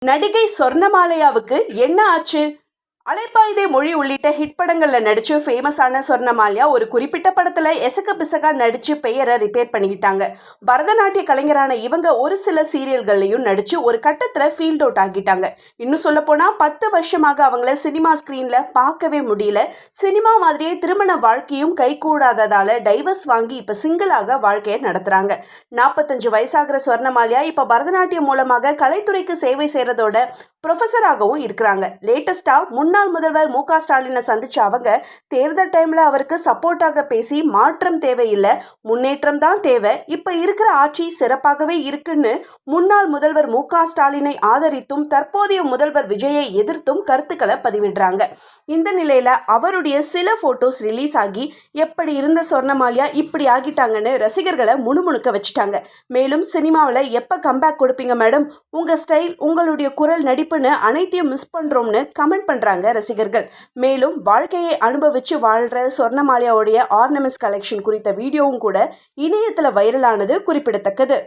நடிகை சொர்ணமாலையாவுக்கு என்ன ஆச்சு? அலைப்பாயுதே மொழி உள்ளிட்ட ஹிட் படங்கள்ல நடிச்சு ஃபேமஸான சொர்ணமால்யா ஒரு குறிப்பிட்ட படத்துல எசக்க பிசகா நடிச்சு பெயரை ரிப்பேர் பண்ணிக்கிட்டாங்க. பரதநாட்டிய கலைஞரான இவங்க ஒரு சில சீரியல்கள்லையும் நடிச்சு ஒரு கட்டத்துல ஃபீல்ட் அவுட் ஆகிட்டாங்க. இன்னும் சொல்ல போனா 10 வருஷமாக அவங்கள சினிமா ஸ்கிரீன்ல பார்க்கவே முடியல. சினிமா மாதிரியே திருமண வாழ்க்கையும் கைகூடாததால டைவர்ஸ் வாங்கி இப்ப சிங்கிளாக வாழ்க்கையை நடத்துறாங்க. 45 வயசாகிற சொர்ணமால்யா இப்ப பரதநாட்டியம் மூலமாக கலைத்துறைக்கு சேவை செய்யறதோட ப்ரொஃபஸராகவும் இருக்கிறாங்க. லேட்டஸ்டா முன்னாள் முதல்வர் மு.க. ஸ்டாலினை சந்திச்ச அவங்க தேர்தல் டைம்ல அவருக்கு சப்போர்ட்டாக பேசி மாற்றம் தேவையில்லை, முன்னேற்றம் தான் தேவை, இப்ப இருக்கிற ஆட்சி சிறப்பாகவே இருக்குன்னு முன்னாள் முதல்வர் மு.க. ஸ்டாலினை ஆதரித்தும் தற்போதைய முதல்வர் விஜயை எதிர்த்தும் கருத்துக்களை பதிவிடுறாங்க. இந்த நிலையில அவருடைய சில போட்டோஸ் ரிலீஸ் ஆகி எப்படி இருந்த சொர்ணமால்யா இப்படி ஆகிட்டாங்கன்னு ரசிகர்களை முணுமுணுக்க வச்சுட்டாங்க. மேலும் சினிமாவில் எப்ப கம்பேக் கொடுப்பீங்க மேடம், உங்க ஸ்டைல், உங்களுடைய குரல், நடிப்புன்னு அனைத்தையும் மிஸ் பண்றோம்னு கமெண்ட் பண்றாங்க ரசிகர்கள். மேலும் வாழ்க்கையை அனுபவிச்சு வாழ்ற சொர்ணமால்யாவுடைய ஆர்னமெண்ட்ஸ் கலெக்ஷன் குறித்த வீடியோவும் கூட இணையத்துல வைரலானது குறிப்பிடத்தக்கது.